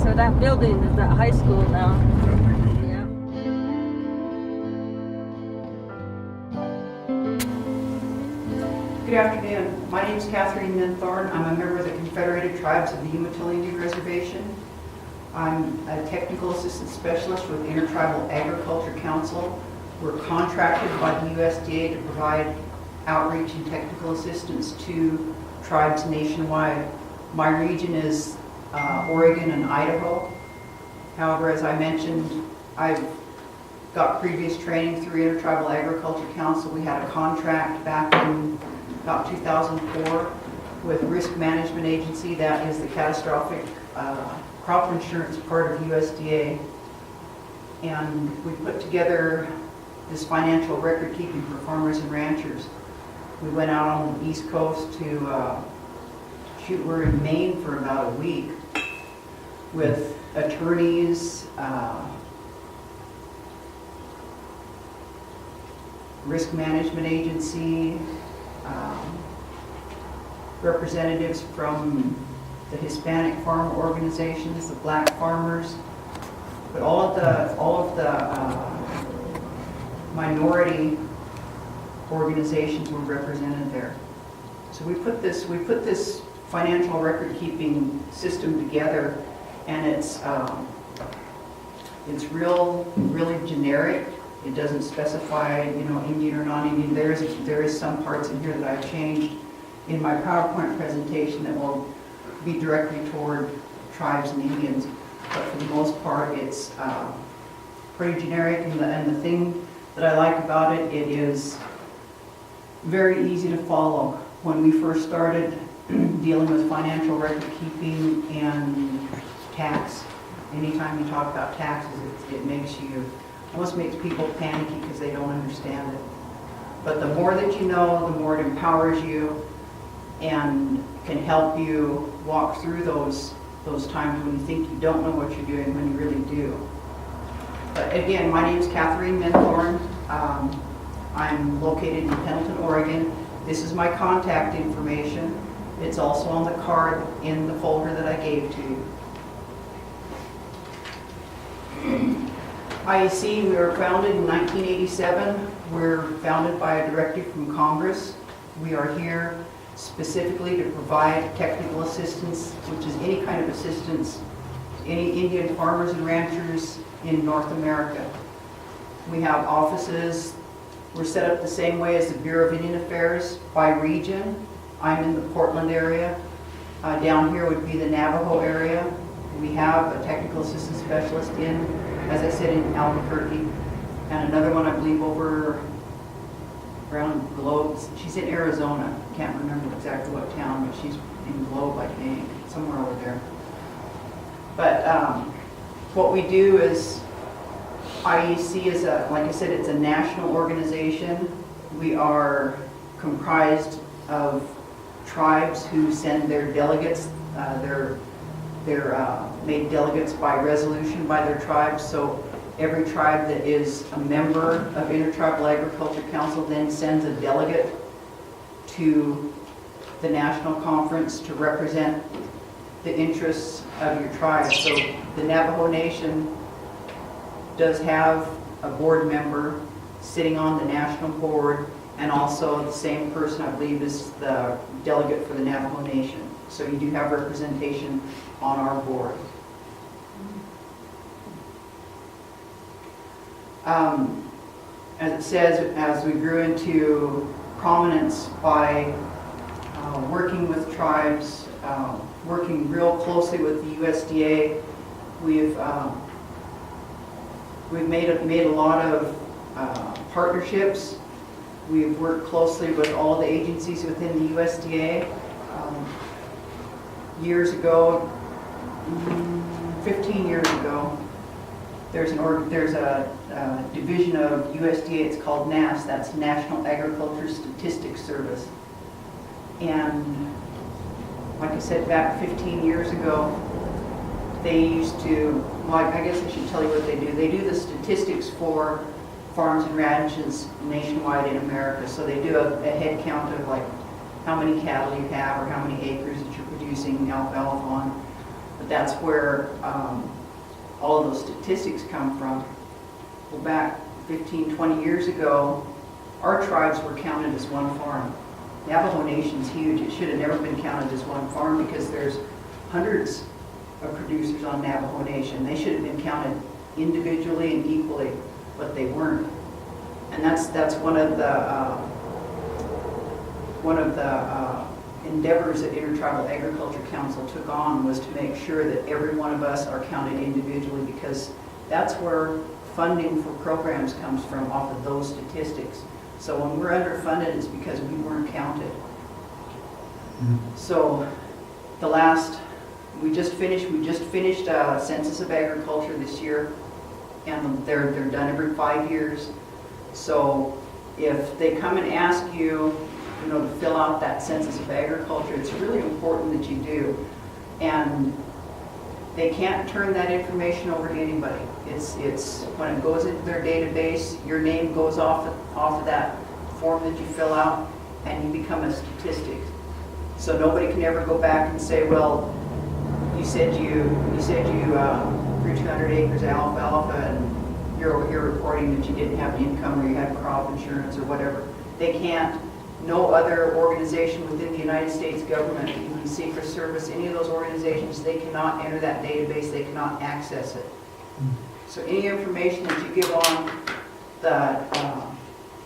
So that building is that high school now. Yeah. Good afternoon. My name is Catherine Minthorn. I'm a member of the Confederated Tribes of the Umatilla Indian Reservation. I'm a technical assistant specialist with Intertribal Agriculture Council. We're contracted by the USDA to provide outreach and technical assistance to tribes nationwide. My region is Oregon and Idaho. However, as I mentioned, I've got previous training through Intertribal Agriculture Council. We had a contract back in about 2004 with Risk Management Agency, that is the catastrophic crop insurance part of USDA. And we put together this financial record keeping for farmers and ranchers. We went out on the East Coast to we're in Maine for about a week with attorneys, Risk Management Agency, representatives from the Hispanic farm organizations, the black farmers, but all of the minority organizations were represented there. So we put this financial record keeping system together, and it's really generic. It doesn't specify, Indian or non-Indian. There is some parts in here that I've changed in my PowerPoint presentation that will be directly toward tribes and Indians. But for the most part, it's pretty generic. And the thing that I like about it, it is very easy to follow. When we first started dealing with financial record keeping and tax, anytime you talk about taxes, it almost makes people panicky because they don't understand it. But the more that you know, the more it empowers you and can help you walk through those times when you think you don't know what you're doing, when you really do. But again, my name is Catherine Minthorn. I'm located in Pendleton, Oregon. This is my contact information. It's also on the card in the folder that I gave to you. IEC, we were founded in 1987. We're founded by a directive from Congress. We are here specifically to provide technical assistance, which is any kind of assistance to any Indian farmers and ranchers in North America. We have offices. We're set up the same way as the Bureau of Indian Affairs by region. I'm in the Portland area. Down here would be the Navajo area. We have a technical assistance specialist in, as I said, in Albuquerque, and another one I believe over around Globe. She's in Arizona. I can't remember exactly what town, but she's in Globe, I think, somewhere over there. But what we do is, IEC is like I said, it's a national organization. We are comprised of tribes who send their delegates. They're made delegates by resolution by their tribes. So every tribe that is a member of Intertribal Agriculture Council then sends a delegate to the national conference to represent the interests of your tribe. So the Navajo Nation does have a board member sitting on the national board, and also the same person, I believe, is the delegate for the Navajo Nation. So you do have representation on our board. As it says, as we grew into prominence by working with tribes, working real closely with the USDA, we've made a lot of partnerships. We've worked closely with all the agencies within the USDA. Years ago, 15 years ago, there's a division of USDA. It's called NASS. That's National Agriculture Statistics Service. And like I said, back 15 years ago, they used to, well, I guess I should tell you what they do. They do the statistics for farms and ranches nationwide in America. So they do a head count of like how many cattle you have or how many acres that you're producing alfalfa on. But that's where all of those statistics come from. Well, back 15, 20 years ago, our tribes were counted as one farm. Navajo Nation's huge. It should have never been counted as one farm because there's hundreds of producers on Navajo Nation. They should have been counted individually and equally, but they weren't. And that's one of the endeavors that Intertribal Agriculture Council took on, was to make sure that every one of us are counted individually, because that's where funding for programs comes from, off of those statistics. So when we're underfunded, it's because we weren't counted. So we just finished Census of Agriculture this year, and they're done every 5 years. So if they come and ask you, to fill out that Census of Agriculture, it's really important that you do. And they can't turn that information over to anybody. It's when it goes into their database, your name goes off of that form that you fill out, and you become a statistic. So nobody can ever go back and say, well, you said you grew 200 acres of alfalfa, and you're reporting that you didn't have an income, or you had crop insurance, or whatever. They can't. No other organization within the United States government, even the Secret Service, any of those organizations, they cannot enter that database, they cannot access it. So any information that you give on the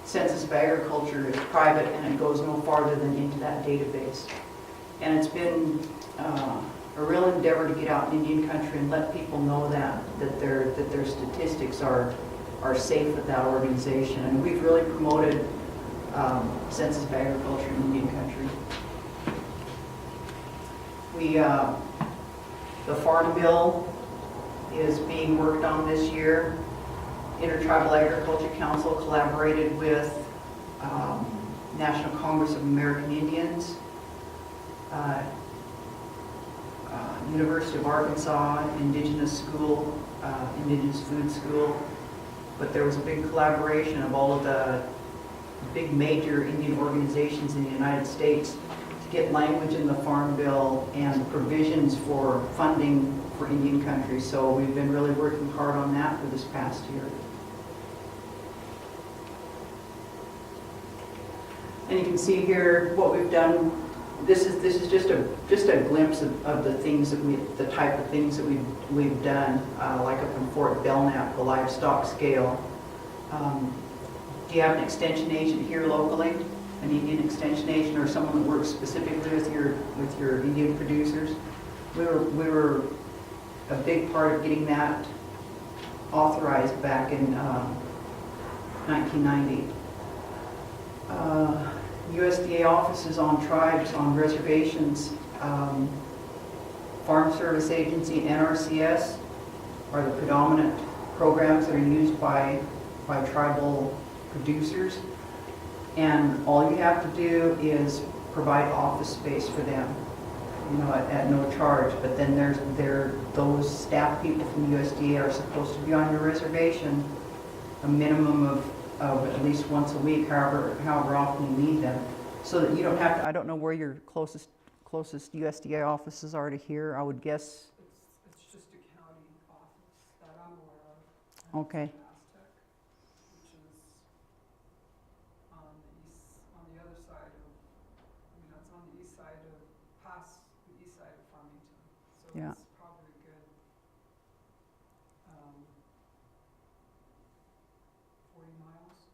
Census of Agriculture is private, and it goes no farther than into that database. And it's been a real endeavor to get out in Indian country and let people know that their statistics are safe with that organization. And we've really promoted Census of Agriculture in Indian country. The Farm Bill is being worked on this year. Intertribal Agriculture Council collaborated with National Congress of American Indians, University of Arkansas, Indigenous School, Indigenous Food School. But there was a big collaboration of all of the big major Indian organizations in the United States to get language in the Farm Bill and provisions for funding for Indian country. So we've been really working hard on that for this past year. And you can see here what we've done. This is just a glimpse of the things that the type of things that we've done, like up in Fort Belknap, the livestock scale. Do you have an extension agent here locally, an Indian extension agent, or someone that works specifically with your Indian producers? We were a big part of getting that authorized back in 1990. USDA offices on tribes, on reservations, Farm Service Agency, NRCS are the predominant programs that are used by tribal producers, and all you have to do is provide office space for them, at no charge. But then those staff people from the USDA are supposed to be on your reservation a minimum of at least once a week, however often you need them, so that you don't have to. I don't know where your closest USDA offices are to here. I would guess it's just a county office that I'm aware of. Okay. Aztec, which is on the other side of, it's on the east side of, past the east side of Farmington. So Yeah. it's probably a good 40 miles.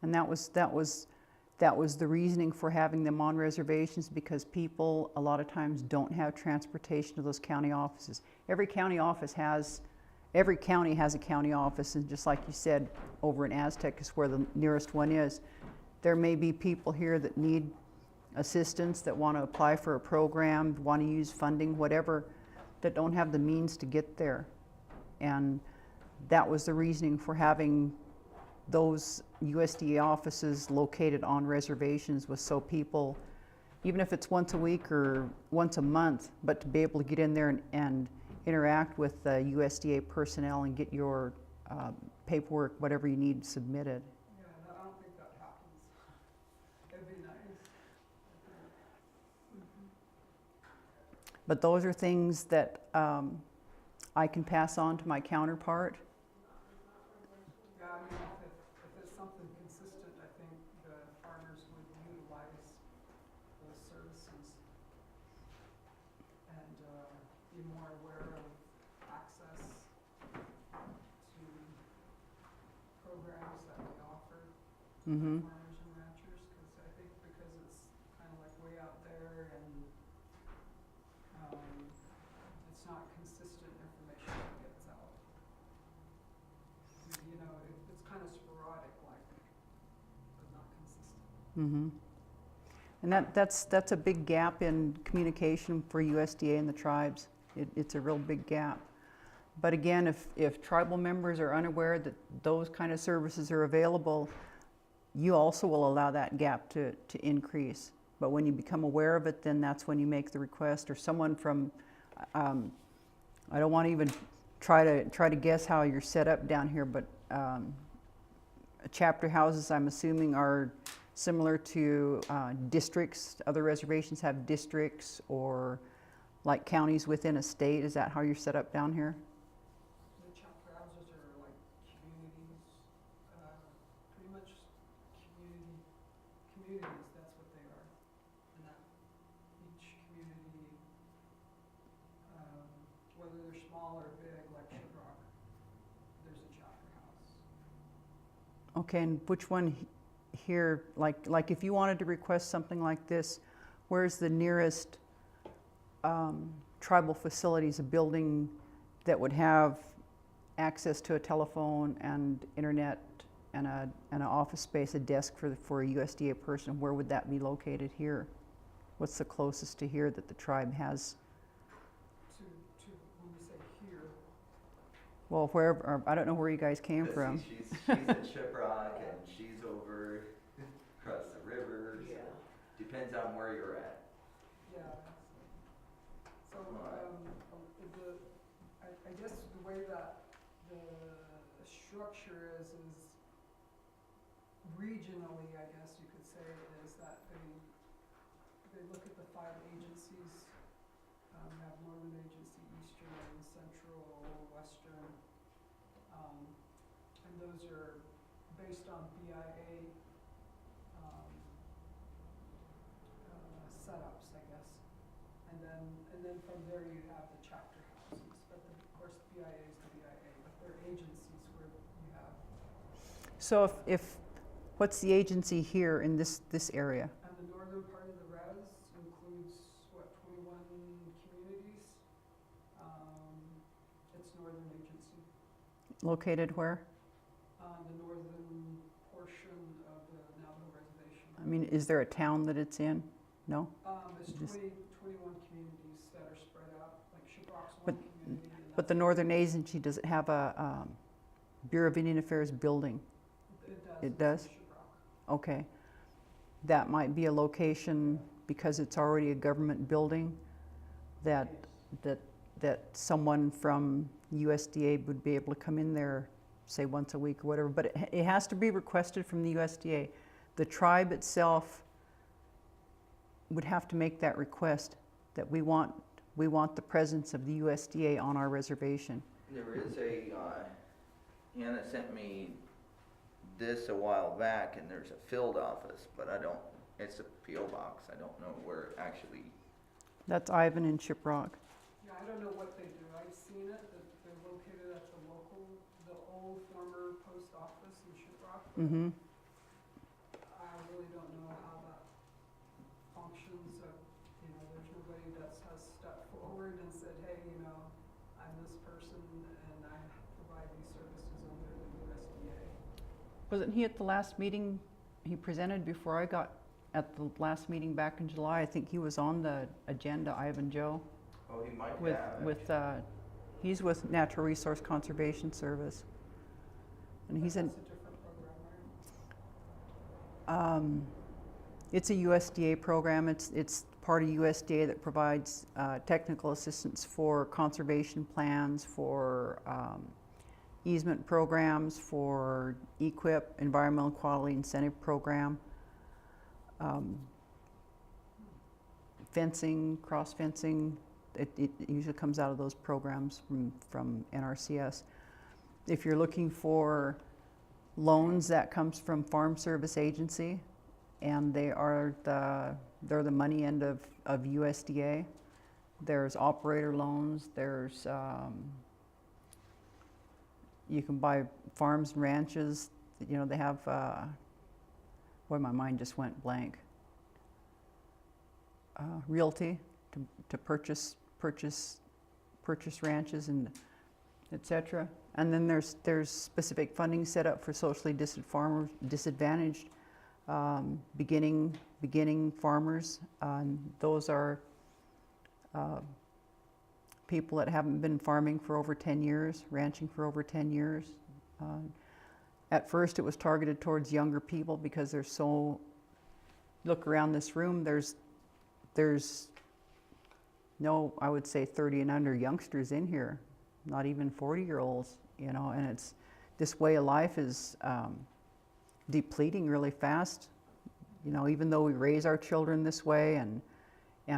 And that was the reasoning for having them on reservations, because people a lot of times don't have transportation to those county offices. Every county has a county office, and just like you said, over in Aztec is where the nearest one is. There may be people here that need assistance, that want to apply for a program, want to use funding, whatever, that don't have the means to get there. And that was the reasoning for having those USDA offices located on reservations, was so people, even if it's once a week or once a month, but to be able to get in there and interact with the USDA personnel and get your paperwork, whatever you need submitted. Yeah, I don't think that happens. It'd be nice. But those are things that I can pass on to my counterpart. Yeah, I mean, if it's something consistent, I think the farmers would utilize those services and be more aware of access to programs that we offer Mm-hmm. farmers and ranchers, because I think because it's kind of like way out there and it's not consistent information that gets out. You know, it's kind of sporadic, like, but not consistent. Mm-hmm. And that's a big gap in communication for USDA and the tribes. It's a real big gap. But again, if tribal members are unaware that those kind of services are available, you also will allow that gap to increase. But when you become aware of it, then that's when you make the request, or someone from, I don't want to even try to guess how you're set up down here, but chapter houses, I'm assuming, are similar to districts. Other reservations have districts, or like counties within a state. Is that how you're set up down here? The chapter houses are like communities, pretty much communities, that's what they are. And that each community, whether they're small or big, like Shiprock, there's a chapter house. Okay, and which one here, like if you wanted to request something like this, where's the nearest tribal facilities, a building that would have access to a telephone and internet and an office space, a desk for a USDA person? Where would that be located here? What's the closest to here that the tribe has? To when you say here, Well, wherever, or I don't know where you guys came But from. see, she's in Shiprock and she's over across the river. So depends on where you're at. yeah. So, I guess the way that the structure is regionally, I guess you could say, is that they look at the 5 agencies. We have Northern Agency, Eastern, Central, Western, and those are based on BIA setups, I guess. And then from there you have the chapter houses, but of course BIA is the BIA, but they're agencies where you have, So if what's the agency here in this area? and the northern part of the res includes, 21 communities? It's Northern Agency, Located where? the northern portion of the Navajo Reservation. I mean, is there a town that it's in? No? It's Just- 21 communities that are spread out, like Shiprock's But- one community. And But the Northern Agency, does it have a Bureau of Indian Affairs building? it does. it it's in does? Shiprock. Okay. That might be a location, because it's already a government building, that someone from USDA would be able to come in there, say once a week or whatever, but it has to be requested from the USDA. The tribe itself would have to make that request, that we want the presence of the USDA on our reservation. There is Hannah sent me this a while back, and there's a field office, but it's a P.O. box. I don't know where it actually, That's Ivan in Shiprock. Yeah, I don't know what they do. I've seen it, that they're located at the old former post office in Shiprock. But Mm-hmm. I really don't know how that functions. There's nobody that has stepped forward and said, hey, I'm this person and I provide these services under the USDA. Wasn't he at the last meeting? He presented before I got at the last meeting back in July. I think he was on the agenda, Ivan Joe, oh, he might with, have. he's with Natural Resource Conservation Service. And he's in, That's a different program, right? it's a USDA program. It's part of USDA that provides technical assistance for conservation plans, for easement programs, for EQIP, Environmental Quality Incentive Program, fencing, cross fencing, it usually comes out of those programs from NRCS. If you're looking for loans, that comes from Farm Service Agency, and they're the money end of USDA. There's operator loans. There's you can buy farms and ranches. You know, they have. Boy, my mind just went blank. Realty to purchase ranches and etc. And then there's specific funding set up for socially disadvantaged beginning farmers. Those are people that haven't been farming for over 10 years, ranching for over 10 years. At first it was targeted towards younger people because there's so, look around this room, there's no, I would say 30 and under youngsters in here, not even 40-year-olds, you know, and it's, this way of life is depleting really fast. You know, even though we raise our children this way and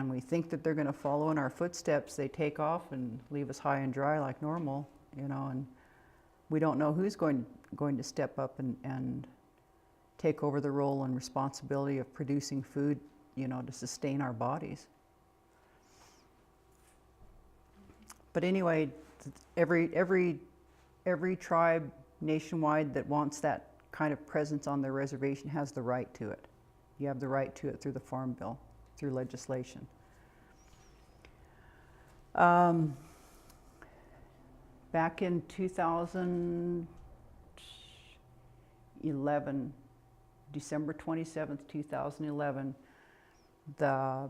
we think that they're going to follow in our footsteps, they take off and leave us high and dry like normal, you know, and we don't know who's going to step up and take over the role and responsibility of producing food, you know, to sustain our bodies. But anyway, every tribe nationwide that wants that kind of presence on their reservation has the right to it. You have the right to it through the Farm Bill, through legislation. Back in 2011, December 27th, 2011, the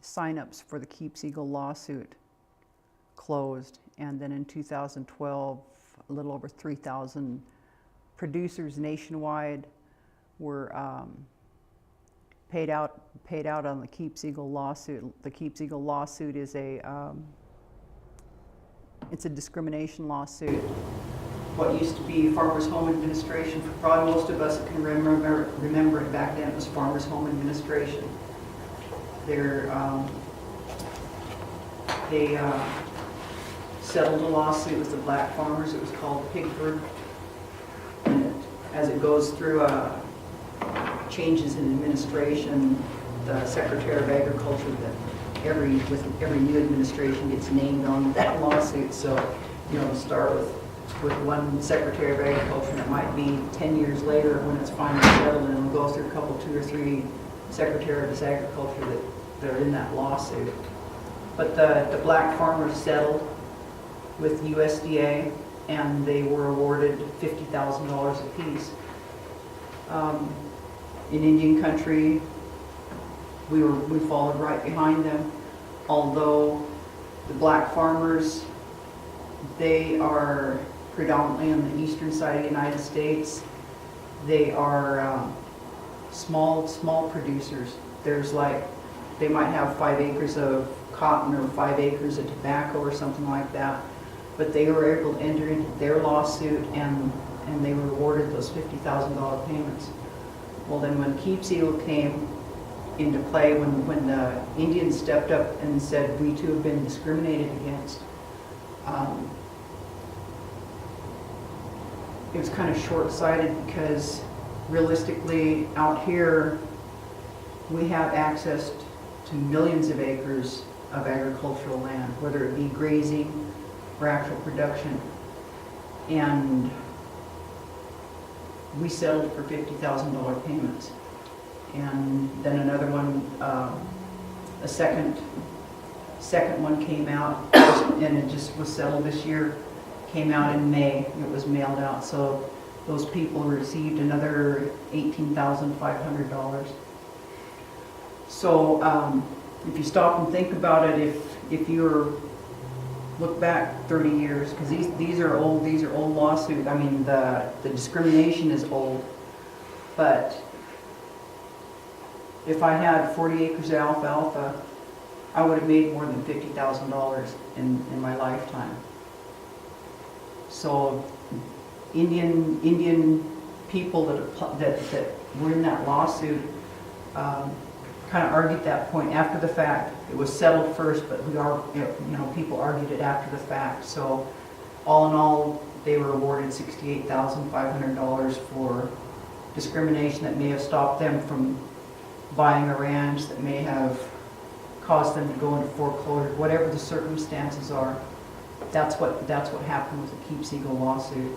sign-ups for the Keeps Eagle lawsuit closed, and then in 2012, a little over 3,000 producers nationwide were paid out on the Keeps Eagle lawsuit. The Keeps Eagle lawsuit is it's a discrimination lawsuit. What used to be Farmers Home Administration, for probably most of us can remember it back then, it was Farmers Home Administration. They settled a lawsuit with the black farmers. It was called Pigford. And as it goes through changes in administration, the Secretary of Agriculture, with every new administration gets named on that lawsuit. So, you know, to start with one Secretary of Agriculture, and it might be 10 years later when it's finally settled, and it'll go through two or three Secretary of Agriculture that are in that lawsuit. But the black farmers settled with USDA, and they were awarded $50,000 apiece. In Indian country, we followed right behind them, although the black farmers, they are predominantly on the eastern side of the United States. They are small producers. There's like, they might have 5 acres of cotton or 5 acres of tobacco or something like that, but they were able to enter into their lawsuit and they were awarded those $50,000 payments. Well, then when Keeps Eagle came into play, when the Indians stepped up and said, we too have been discriminated against, it was kind of short-sighted, because realistically out here we have access to millions of acres of agricultural land, whether it be grazing or actual production, and we settled for $50,000 payments. And then another one, a second one came out, and it just was settled this year. Came out in May. It was mailed out, so those people received another $18,500. So if you stop and think about it, if you're look back 30 years, because these are old lawsuits. I mean, the discrimination is old, but if I had 40 acres of alfalfa, I would have made more than $50,000 in my lifetime. So Indian people that were in that lawsuit kind kind of argued that point after the fact. It was settled first, but people argued it after the fact. So all in all, they were awarded $68,500 for discrimination that may have stopped them from buying a ranch, that may have caused them to go into foreclosure, whatever the circumstances are. That's what happened with the Keeps Eagle lawsuit.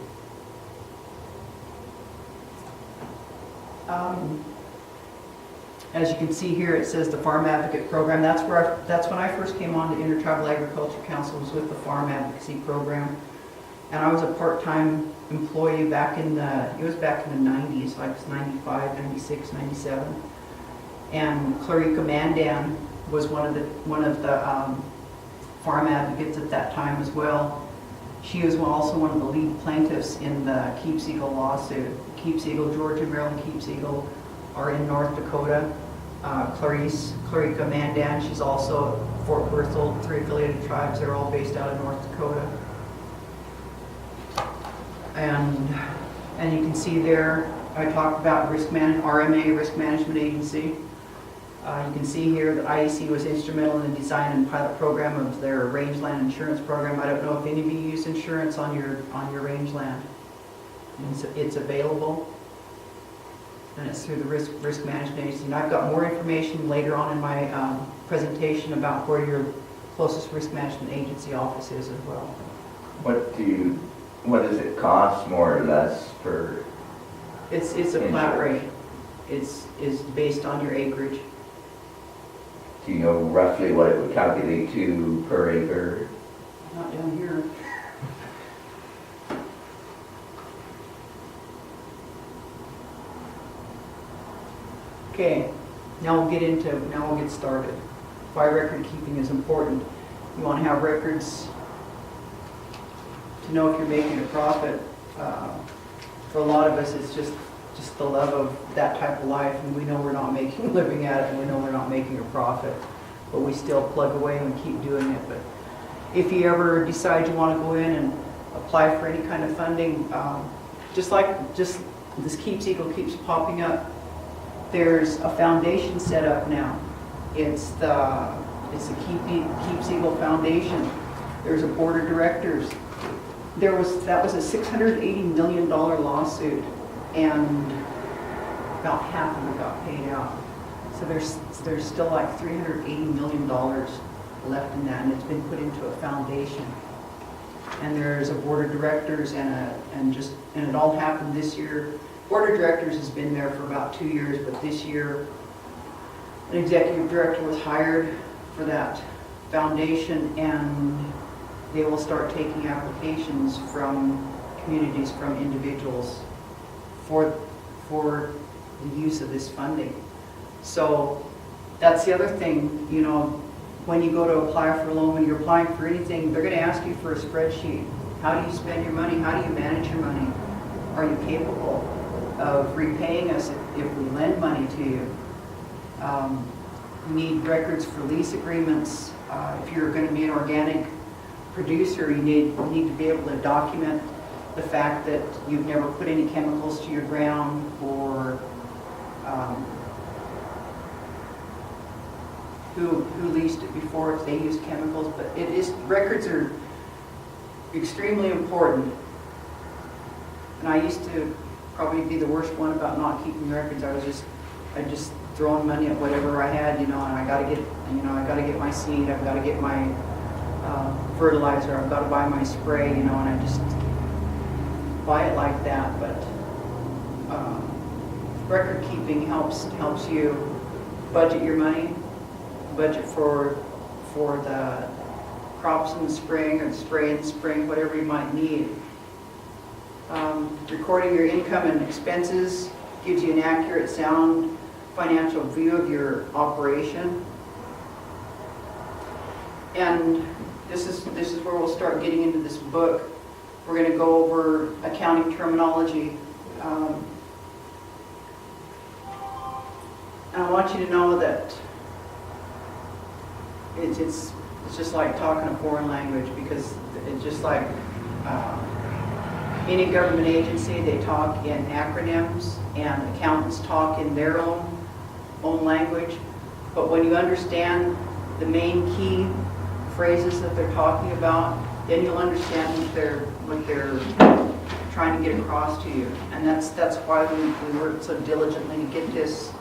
As you can see here, it says the Farm Advocate Program. That's when I first came on to Intertribal Agriculture Council, was with the Farm Advocacy Program. And I was a part-time employee back in the 90s, like 95, 96, 97. And Clarika Mandan was one of the farm advocates at that time as well. She was also one of the lead plaintiffs in the Keeps Eagle lawsuit. Keeps Eagle, Georgia, Maryland, Keeps Eagle are in North Dakota. Clarika Mandan, she's also Fort Berthold, 3 affiliated tribes. They're all based out of North Dakota. And you can see there, I talked about RMA, Risk Management Agency. You can see here that IEC was instrumental in the design and pilot program of their rangeland insurance program. I don't know if any of you use insurance on your rangeland. It's available, and it's through the Risk Management Agency. And I've got more information later on in my presentation about where your closest Risk Management Agency office is as well. What does it cost more or less for? It's a flat rate. It's based on your acreage. Do you know roughly what it would calculate to per acre? Not down here. Okay, now we'll get started. Why record keeping is important. You want to have records to know if you're making a profit. For a lot of us, it's just the love of that type of life, and we know we're not making a living at it, and we know we're not making a profit, but we still plug away and keep doing it. But if you ever decide you want to go in and apply for any kind of funding, just this Keeps Eagle keeps popping up, there's a foundation set up now. It's the Keeps Eagle Foundation. There's a board of directors. That was a $680 million lawsuit, and about half of it got paid out. So there's still like $380 million left in that, and it's been put into a foundation. And there's a board of directors and it all happened this year. Board of directors has been there for about 2 years, but this year an executive director was hired for that foundation, and they will start taking applications from communities, from individuals for the use of this funding. So that's the other thing, when you go to apply for a loan, when you're applying for anything, they're going to ask you for a spreadsheet. How do you spend your money? How do you manage your money? Are you capable of repaying us if we lend money to you? You need records for lease agreements. If you're going to be an organic producer, you need to be able to document the fact that you've never put any chemicals to your ground, or who leased it before, if they used chemicals. But records are extremely important. And I used to probably be the worst one about not keeping records. I just throwing money at whatever I had, and I got to get my seed, I've got to get my fertilizer, I've got to buy my spray, and I just buy it like that. But record keeping helps you budget your money, budget for the crops in the spring, or the spray in the spring, whatever you might need. Recording your income and expenses gives you an accurate, sound financial view of your operation. And this is where we'll start getting into this book. We're going to go over accounting terminology. And I want you to know that it's just like talking a foreign language, because it's just like any government agency, they talk in acronyms, and accountants talk in their own language. But when you understand the main key phrases that they're talking about, then you'll understand what they're trying to get across to you. And that's why we worked so diligently to get this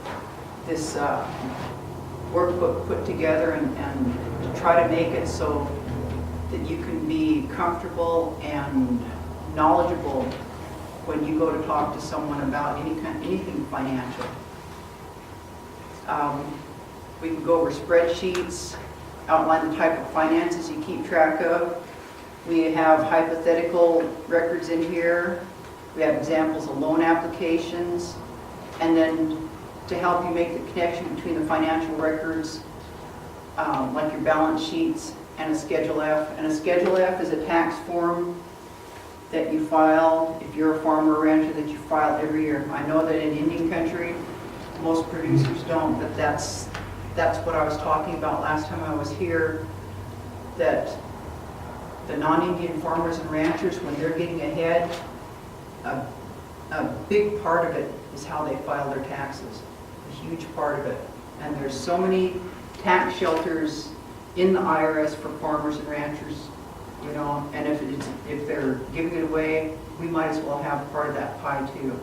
workbook put together and to try to make it so that you can be comfortable and knowledgeable when you go to talk to someone about anything financial. We can go over spreadsheets, outline the type of finances you keep track of. We have hypothetical records in here. We have examples of loan applications. And then to help you make the connection between the financial records, like your balance sheets and a Schedule F. And a Schedule F is a tax form that you file, if you're a farmer or rancher, that you file every year. I know that in Indian country, most producers don't, but that's what I was talking about last time I was here, that the non-Indian farmers and ranchers, when they're getting ahead, a big part of it is how they file their taxes, a huge part of it. And there's so many tax shelters in the IRS for farmers and ranchers, you know, and if they're giving it away, we might as well have part of that pie too.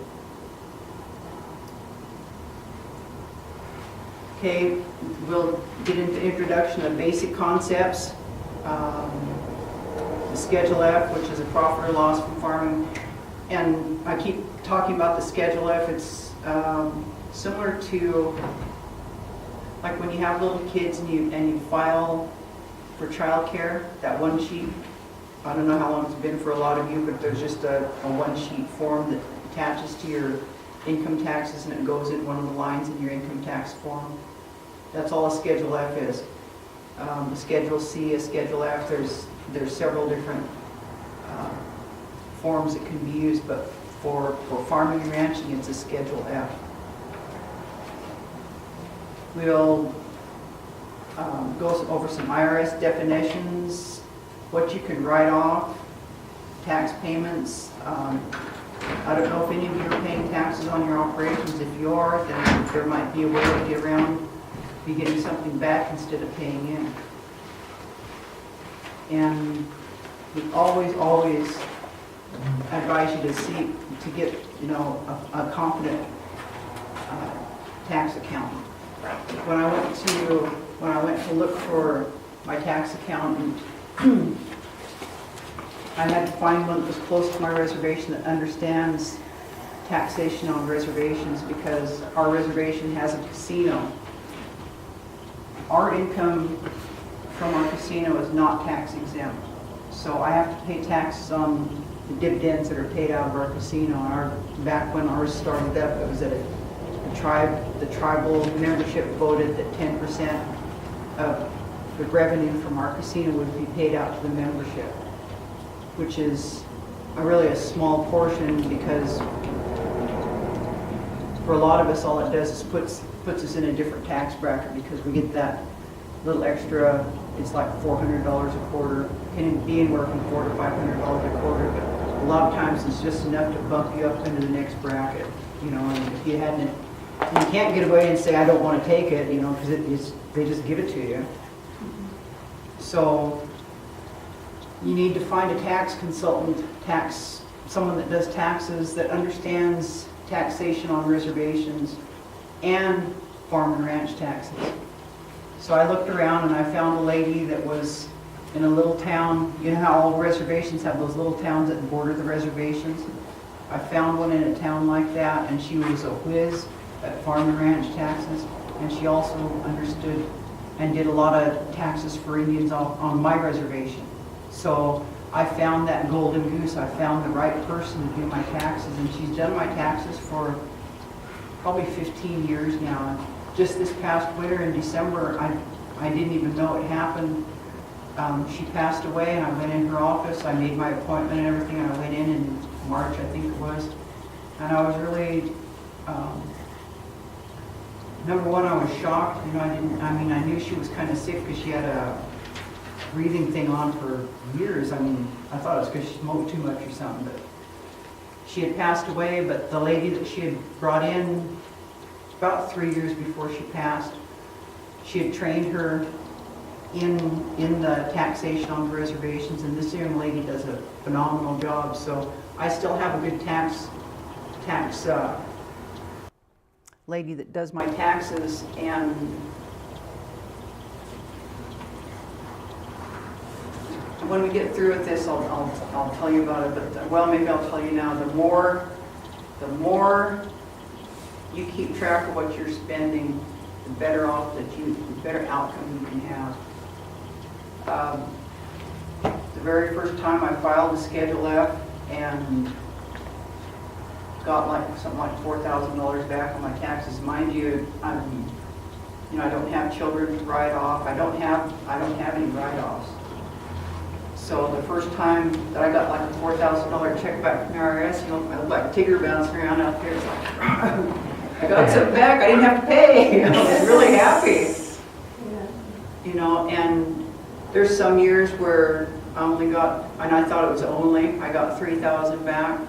Okay, we'll get into the introduction of basic concepts. The Schedule F, which is a profit or loss from farming. And I keep talking about the Schedule F. It's similar to like when you have little kids and you file for childcare, that one sheet. I don't know how long it's been for a lot of you, but there's just a one-sheet form that attaches to your income taxes, and it goes in one of the lines in your income tax form. That's all a Schedule F is. A Schedule C, a Schedule F, there's several different forms that can be used, but for farming and ranching, it's a Schedule F. We'll go over some IRS definitions, what you can write off, tax payments. I don't know if any of you are paying taxes on your operations. If you are, then there might be a way to get around be getting something back instead of paying in. And we always advise you to get, you know, a competent tax accountant. When I went to look for my tax accountant, I had to find one that was close to my reservation that understands taxation on reservations, because our reservation has a casino. Our income from our casino is not tax exempt. So I have to pay taxes on the dividends that are paid out of our casino. And back when ours started up, it was at the tribal membership voted that 10% of the revenue from our casino would be paid out to the membership, which is really a small portion, because for a lot of us, all it does is puts us in a different tax bracket, because we get that little extra. It's like $400 a quarter, can be anywhere from $400 to $500 a quarter, but a lot of times it's just enough to bump you up into the next bracket, you know. And if you hadn't, you can't get away and say I don't want to take it, you know, because they just give it to you. So you need to find a tax consultant, someone that does taxes, that understands taxation on reservations and farm and ranch taxes. So I looked around and I found a lady that was in a little town. You know how all reservations have those little towns that border the reservations? I found one in a town like that, and she was a whiz at farm and ranch taxes, and she also understood and did a lot of taxes for Indians on my reservation. So I found that golden goose. I found the right person to do my taxes, and she's done my taxes for probably 15 years now. And just this past winter in December, I didn't even know it happened. She passed away, and I went in her office. I made my appointment and everything, and I went in March, I think it was. And I was really, number one, I was shocked. You know, I knew she was kind of sick because she had a breathing thing on for years. I mean, I thought it was because she smoked too much or something, but she had passed away. But the lady that she had brought in about 3 years before she passed, She had trained her in the taxation on the reservations, and this young lady does a phenomenal job. So I still have a good tax lady that does my taxes, and when we get through with this, I'll tell you about it. But well, maybe I'll tell you now. The more you keep track of what you're spending, the better off the better outcome you can have. The very first time I filed a Schedule F and got something like $4,000 back on my taxes. Mind you, I don't have children to write off. I don't have any write-offs. So the first time that I got like a $4,000 check back from the IRS, I looked like Tigger bouncing around out there. It's like, I got something back. I didn't have to pay. I was really happy. And there's some years where I only got, and I thought it was only, I got $3,000 back.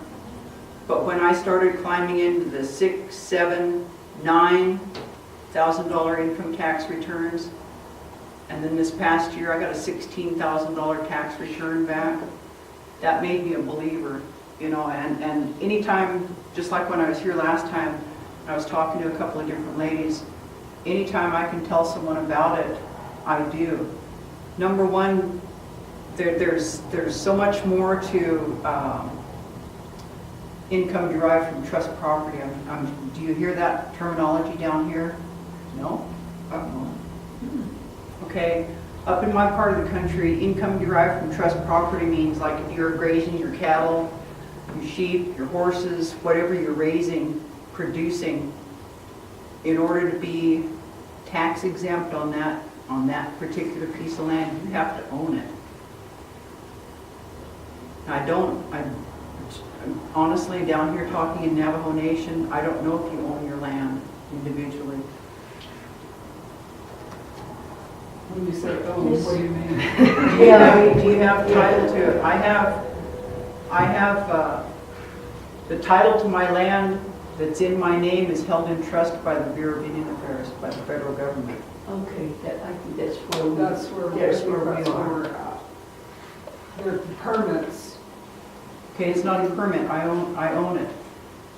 But when I started climbing into the $6,000, $7,000, $9,000 income tax returns, and then this past year I got a $16,000 tax return back, that made me a believer, and anytime, just like when I was here last time, I was talking to a couple of different ladies, anytime I can tell someone about it, I do. Number one, there's so much more to income derived from trust property. Do you hear that terminology down here? No? Okay. Up in my part of the country, income derived from trust property means like if you're grazing your cattle, your sheep, your horses, whatever you're raising, producing, in order to be tax exempt on that particular piece of land, you have to own it. I'm honestly, down here talking in Navajo Nation, I don't know if you own your land individually. When you say own, what do you mean? Yeah, do you have title to it? I have the title to my land that's in my name is held in trust by the Bureau of Indian Affairs, by the federal government. Okay, I think that's where we That's where we're at. There are permits. Okay, it's not a permit, I own it.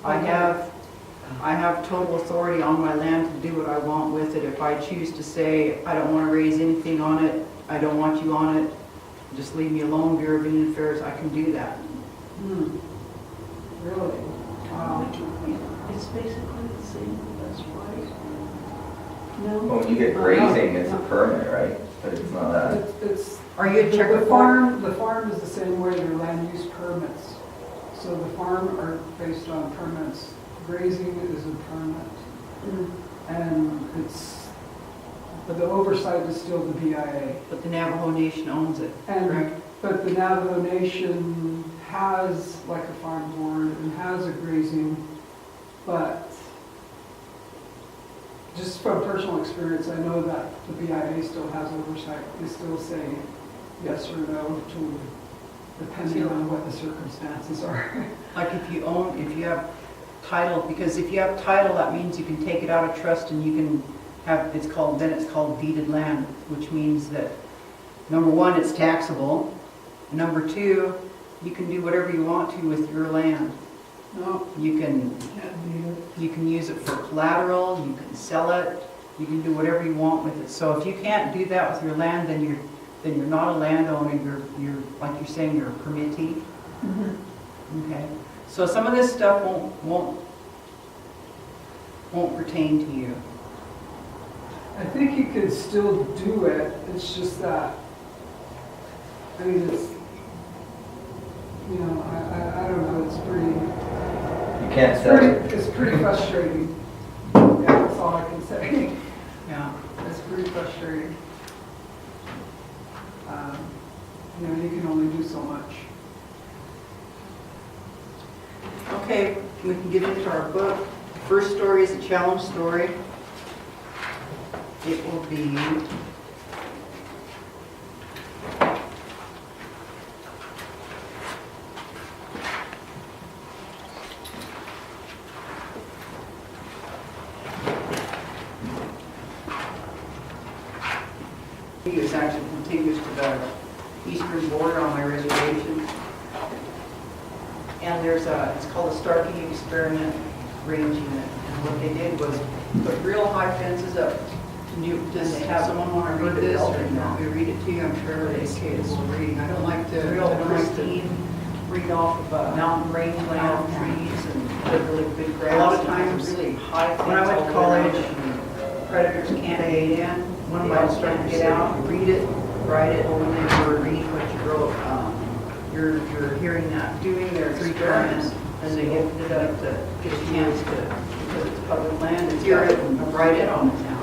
I have total authority on my land to do what I want with it. If I choose to say, I don't want to raise anything on it, I don't want you on it, just leave me alone, Bureau of Indian Affairs, I can do that. Really? Wow. It's basically the same, that's right. No? Well, when you get grazing, it's a permit, right? But it's not a, It's Are you a the checker farm. The farm is the same way your land use permits. So the farm are based on permits. Grazing is a permit, and but the oversight is still the BIA. But the Navajo Nation owns it, correct? But the Navajo Nation has like a farm board and has a grazing, but just from personal experience, I know that the BIA still has oversight. They still say yes or no to, depending on what the circumstances are. Like if you have title, because if you have title, that means you can take it out of trust and you can have, it's called deeded land, which means that, number one, it's taxable. Number two, you can do whatever you want to with your land. No, You can can't need it. You can use it for collateral, you can sell it, you can do whatever you want with it. So if you can't do that with your land, then you're not a landowner, you're like you're saying, you're a permittee. Okay. So some of this stuff won't pertain to you. I think you could still do it, it's just that, I mean, it's, I don't know, it's pretty, you can't sell it. it's pretty frustrating. Yeah, that's all I can say. Yeah. It's pretty frustrating. You can only do so much. Okay, we can get into our book. The first story is a challenge story. It will be It's actually contiguous to the eastern border on my reservation. And it's called a Starkey Experiment Range Unit. And what they did was put real high fences up. Does someone want to read this, or do you want me to read it to you? I'm sure everybody's capable of reading. I don't like to, real pristine, read off of mountain rangeland trees and really good grass. A lot of times, really high fence. When I went to college, predators can't get in. One of my instructors get out, read it, write it, or when they were read what you wrote. You're hearing that, doing their experiments, and they get it up to get a chance to, because it's public land, and hear it and write it on the town.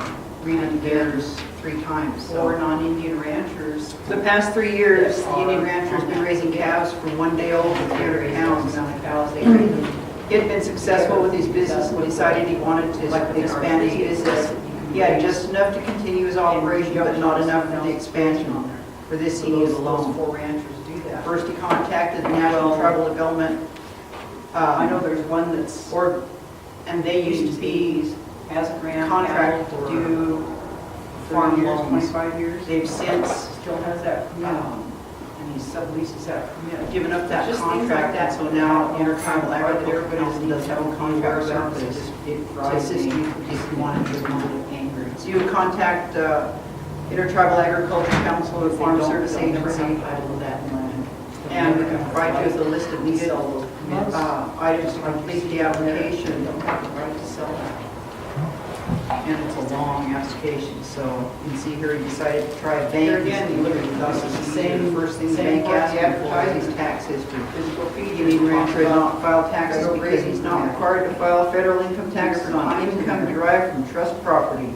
Read it theirs 3 times. For non-Indian ranchers, the past 3 years, the Indian ranchers have been raising calves from 1 day old to 300 pounds. The amount of cows they raise. He had been successful with his business and decided he wanted to expand his business. He had just enough to continue his operation, but not enough for the expansion. For this, he needed a loan. 4 ranchers do that. First, he contacted the National Tribal Development. I know there's one that's, and they used to be as a grant contract to do farm loans. 25 years. They've since still has that permit, and he subleases that permit. Given up that contract, that so now Intertribal Agriculture Council does have a contract with this to assist you if you want to get angry. So you would contact Intertribal Agriculture Council or Farm Service Agency, and we can provide you with a list of needed items to complete the application. You don't have the right to sell that. And it's a long application, so you can see here he decided to try a bank. Here again, he literally does the same first thing the bank asks for his tax history. Physical fee, Indian rancher had not filed taxes because he's not required to file federal income taxes on income derived from trust property.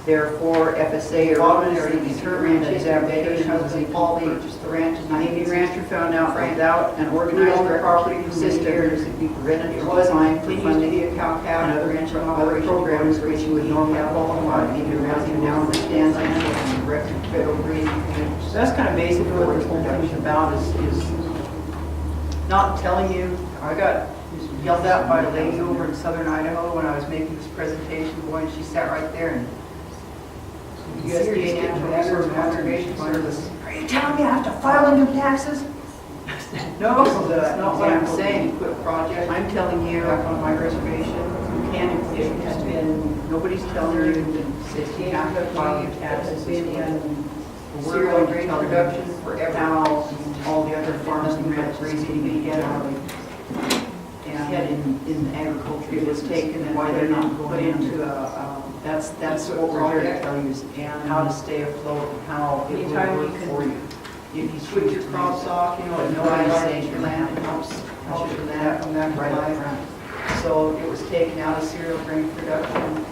Therefore, FSA erroneously determined that his application was incomplete. The Indian rancher found out without an organized property system, it was on funding and other ranching programs which he would normally qualify. The Indian rancher now understands and directed federal grazing commission. So that's kind of basically what this whole thing is about, is not telling you. I got yelled at by a lady over in southern Idaho when I was making this presentation, boy, and she sat right there and USDA Natural Resource Conservation Service. Are you telling me I have to file income taxes? No, that's not what I'm saying. Quit project. I'm telling you, on my reservation, you can, if it's been, nobody's telling you that you have to file your taxes. Been in cereal grain production forever. Now, all the other farms and ranch raising together. And in agriculture, it was taken and why they're not put into that's what we're here to tell you, and how to stay afloat, and how it will work for you. If you switch your crops off, you know, at no isolate your land, it helps your land come back right up front. So it was taken out of cereal grain production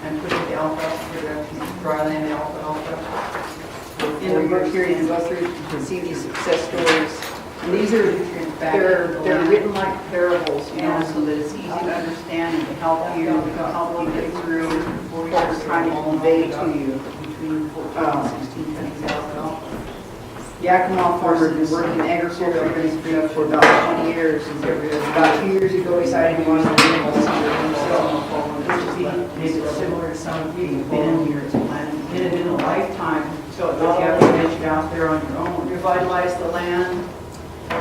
and put into alfalfa production, dryland alfalfa. In the book here, you can go through and see these success stories. And these are, they're written like parables, you know, so that it's easy to understand and to help you get through what we're trying to convey to you. Between 14 and 16 pennies out. Yakima farmer has been working in agriculture industry for about 20 years. About 2 years ago, he decided he wanted to do himself, which makes it similar to some of you who've been here. Did it in a lifetime, so you have to venture out there on your own. Revitalize the land.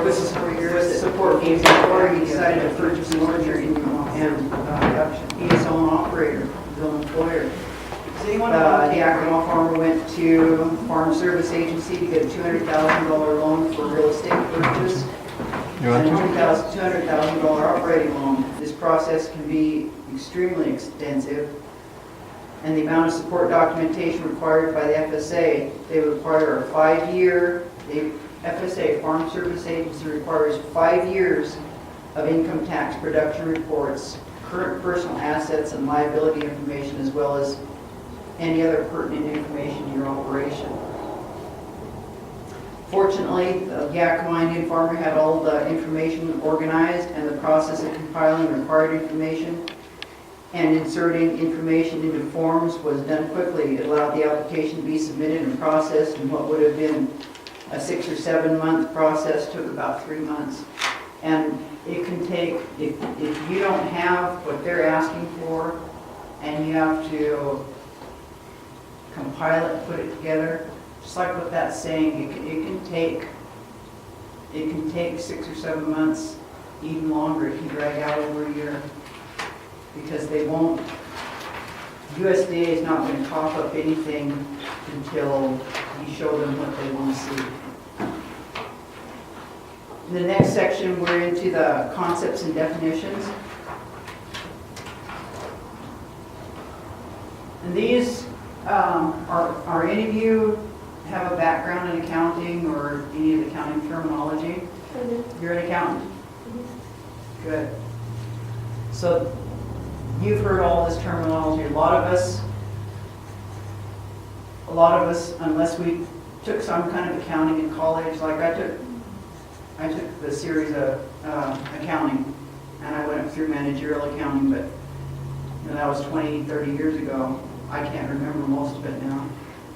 This is for years that support games before he decided to purchase an ordinary income and production. He's his own operator, his own employer. Does anyone know the Yakima farmer went to Farm Service Agency to get a $200,000 loan for real estate purchase and a $200,000 operating loan? This process can be extremely extensive, and the amount of support documentation required by the FSA, they require a 5-year. FSA, Farm Service Agency, requires 5 years of income tax production reports, current personal assets and liability information, as well as any other pertinent information in your operation. Fortunately, the Yakima Indian farmer had all the information organized, and the process of compiling required information and inserting information into forms was done quickly. It allowed the application to be submitted and processed in what would have been a 6 or 7 month process, took about 3 months. And it can take, if you don't have what they're asking for, and you have to compile it, put it together. Just like what that's saying, it can take 6 or 7 months, even longer if you drag out over a year. Because they won't, USDA is not going to cough up anything until you show them what they want to see. In the next section, we're into the concepts and definitions. And these, are any of you have a background in accounting or any of the accounting terminology? You're an accountant? Good. So you've heard all this terminology. A lot of us, unless we took some kind of accounting in college, like I took the series of accounting, and I went through managerial accounting, but you know, that was 20, 30 years ago. I can't remember most of it now.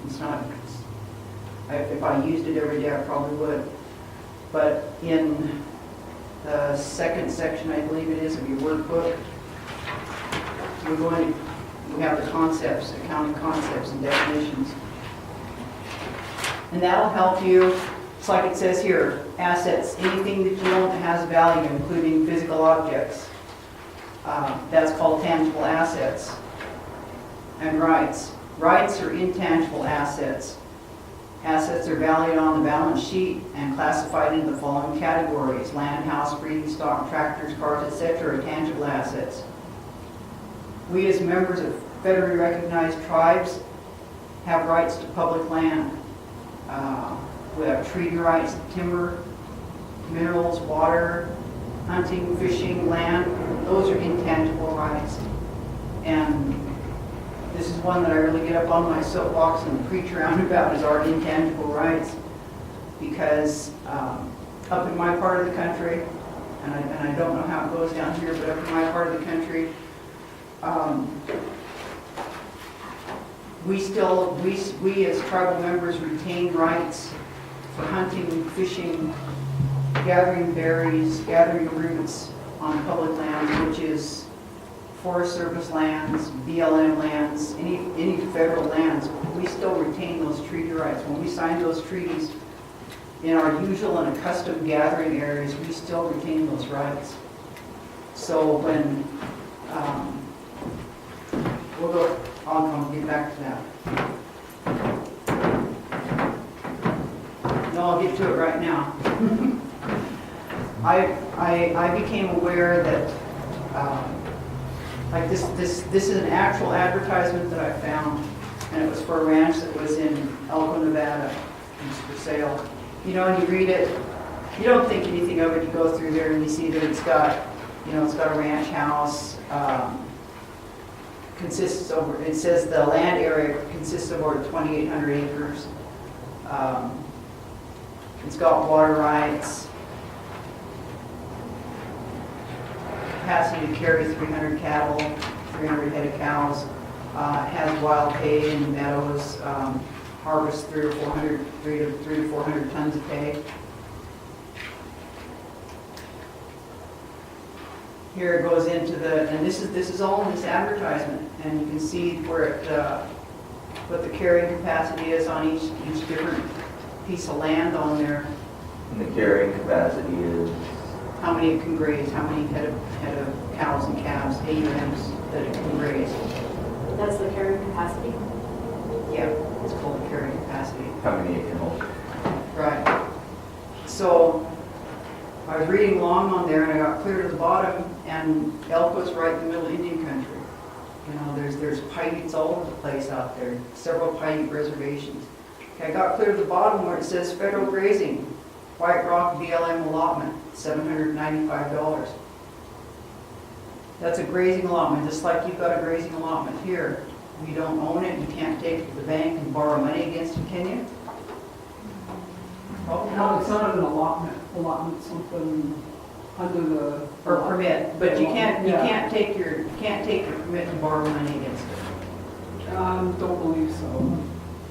It's not, if I used it every day, I probably would. But in the second section, I believe it is, of your workbook, we have the concepts, accounting concepts and definitions. And that'll help you, it's like it says here, assets, anything that you own that has value, including physical objects. That's called tangible assets. And rights. Rights are intangible assets. Assets are valued on the balance sheet and classified into the following categories: land, house, breeding stock, tractors, cars, etc. are tangible assets. We as members of federally recognized tribes have rights to public land. We have treaty rights to timber, minerals, water, hunting, fishing, land. Those are intangible rights. And this is one that I really get up on my soapbox and preach around about, is our intangible rights. Because up in my part of the country, and I don't know how it goes down here, but up in my part of the country, we as tribal members retain rights for hunting, fishing, gathering berries, gathering roots on public lands, which is Forest Service lands, BLM lands, any federal lands. We still retain those treaty rights. When we sign those treaties in our usual and accustomed gathering areas, we still retain those rights. So when I'll get back to that. No, I'll get to it right now. I became aware that like this is an actual advertisement that I found, and it was for a ranch that was in Elko, Nevada. It's for sale. You know, and you read it, you don't think anything of it. You go through there and you see that it's got, you know, it's got a ranch house. It says the land area consists of over 2,800 acres. It's got water rights, capacity to carry 300 cattle, 300 head of cows. It has wild hay and meadows, harvest 3 to 400 tons of hay. Here it goes into the, and this is all in this advertisement, and you can see where it, what the carrying capacity is on each different piece of land on there. And the carrying capacity is? How many it can graze, how many head of cows and calves, AUMs that it can graze. That's the carrying capacity? Yeah, it's called the carrying capacity. How many it can hold? Right. So I was reading along on there, and I got clear to the bottom, and Elko's right in the middle of Indian country. You know, there's Paiutes all over the place out there, several Paiute reservations. Okay, I got clear to the bottom where it says federal grazing, White Rock BLM allotment, $795. That's a grazing allotment, just like you've got a grazing allotment here. You don't own it, you can't take it to the bank and borrow money against it, can you? Oh, No, it's not an allotment, something under the. or permit, but you can't Yeah. take your permit to borrow money against it. Don't believe so.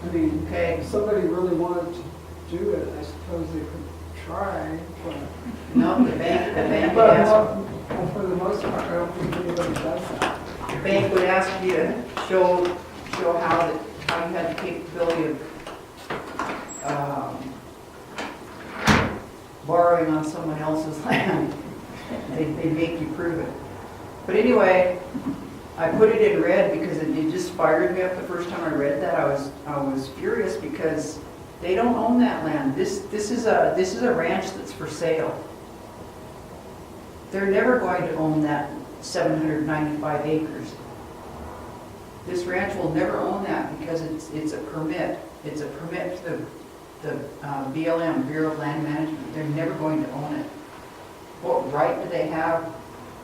I mean, Okay, if somebody really wanted to do it, I suppose they could try, but. no, the bank would But ask, for the most part, I don't think anybody does that. the bank would ask you to show how that how you had the capability of borrowing on someone else's land. They'd make you prove it. But anyway, I put it in red because it just fired me up the first time I read that. I was furious because they don't own that land. This is a ranch that's for sale. They're never going to own that 795 acres. This ranch will never own that because it's a permit. It's a permit to the BLM, Bureau of Land Management. They're never going to own it. What right do they have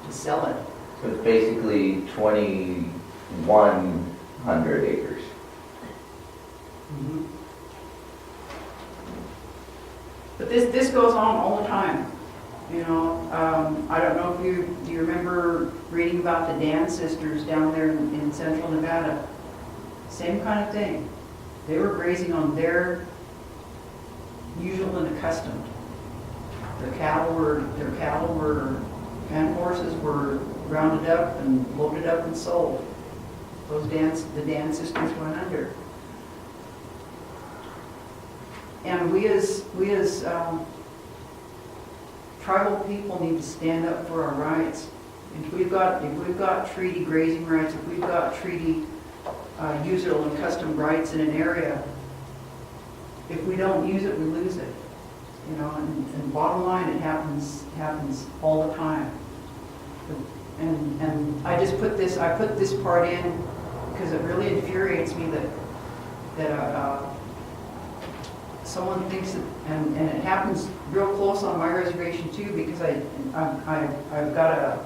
to sell it? So it's basically 2,100 acres. But this goes on all the time. You know, I don't know if do you remember reading about the Dan sisters down there in central Nevada? Same kind of thing. They were grazing on their usual and accustomed. Their cattle were and horses were rounded up and loaded up and sold. The Dan sisters went under. And we as tribal people need to stand up for our rights. If we've got treaty grazing rights, if we've got treaty usual and custom rights in an area, if we don't use it, we lose it. You know, and bottom line, it happens all the time. And I put this part in because it really infuriates me that someone thinks that, and it happens real close on my reservation too, because I've got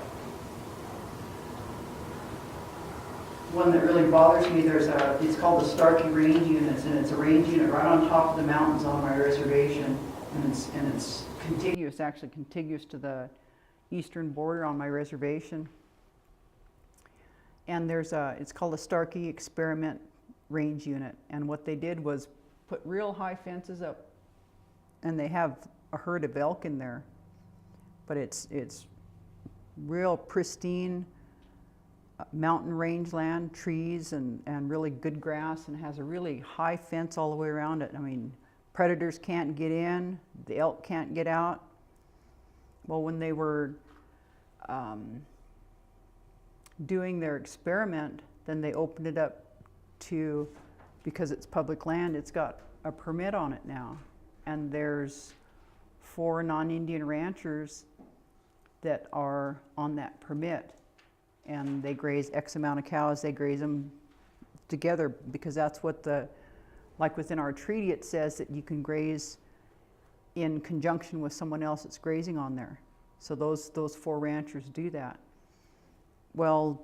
one that really bothers me. It's called the Starkey Range Units, and it's a range unit right on top of the mountains on my reservation, and it's contiguous, actually contiguous to the eastern border on my reservation. And it's called a Starkey Experiment Range Unit, and what they did was put real high fences up, and they have a herd of elk in there, but it's real pristine mountain rangeland, trees and really good grass, and has a really high fence all the way around it. I mean, predators can't get in, the elk can't get out. Well, when they were doing their experiment, then they opened it up to, because it's public land, it's got a permit on it now. And there's 4 non-Indian ranchers that are on that permit. And they graze X amount of cows, they graze them together because that's what like within our treaty it says that you can graze in conjunction with someone else that's grazing on there. So those 4 ranchers do that. Well,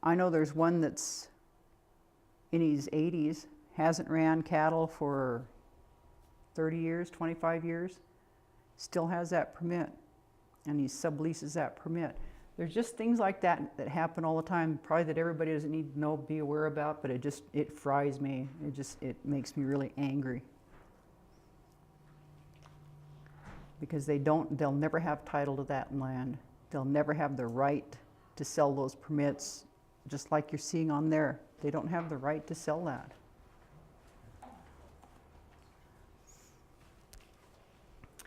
I know there's one that's in his 80s, hasn't ran cattle for 30 years, 25 years, still has that permit, and he subleases that permit. There's just things like that happen all the time, probably that everybody doesn't need to know, be aware about, but it fries me. It makes me really angry. Because they'll never have title to that land. They'll never have the right to sell those permits, just like you're seeing on there. They don't have the right to sell that.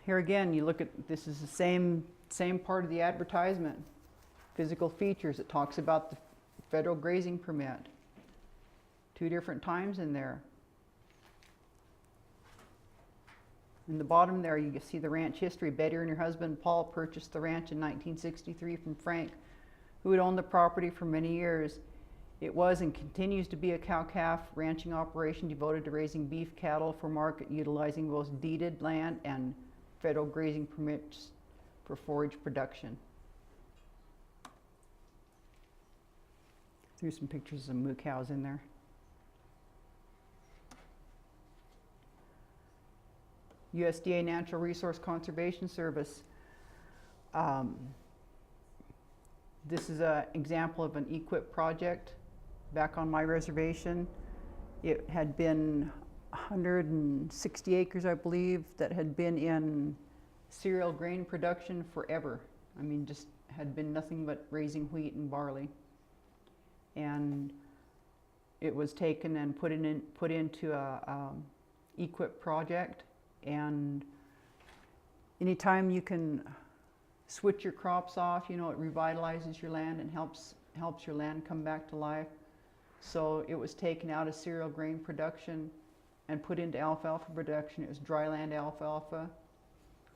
Here again, you look at, this is the same part of the advertisement. Physical features, it talks about the federal grazing permit. 2 different times in there. In the bottom there, you can see the ranch history. Betty and her husband Paul purchased the ranch in 1963 from Frank, who had owned the property for many years. It was and continues to be a cow-calf ranching operation devoted to raising beef cattle for market, utilizing both deeded land and federal grazing permits for forage production. Threw some pictures of some moo cows in there. USDA Natural Resource Conservation Service. This is an example of an EQIP project back on my reservation. It had been 160 acres, I believe, that had been in cereal grain production forever. I mean, just had been nothing but raising wheat and barley. And it was taken and put into a EQIP project. And anytime you can switch your crops off, you know, it revitalizes your land and helps your land come back to life. So it was taken out of cereal grain production and put into alfalfa production. It was dryland alfalfa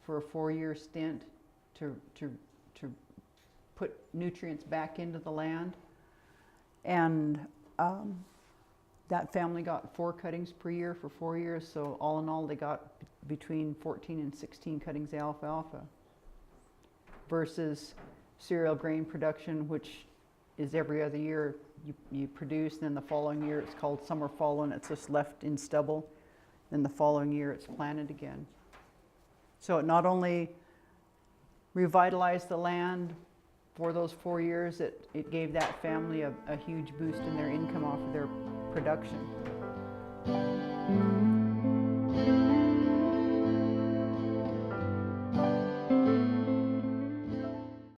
for a 4-year stint to put nutrients back into the land. And that family got 4 cuttings per year for 4 years. So all in all, they got between 14 and 16 cuttings of alfalfa versus cereal grain production, which is every other year you produce, then the following year it's called summer fallow and it's just left in stubble. Then the following year it's planted again. So it not only revitalized the land for those 4 years, it gave that family a huge boost in their income off of their production.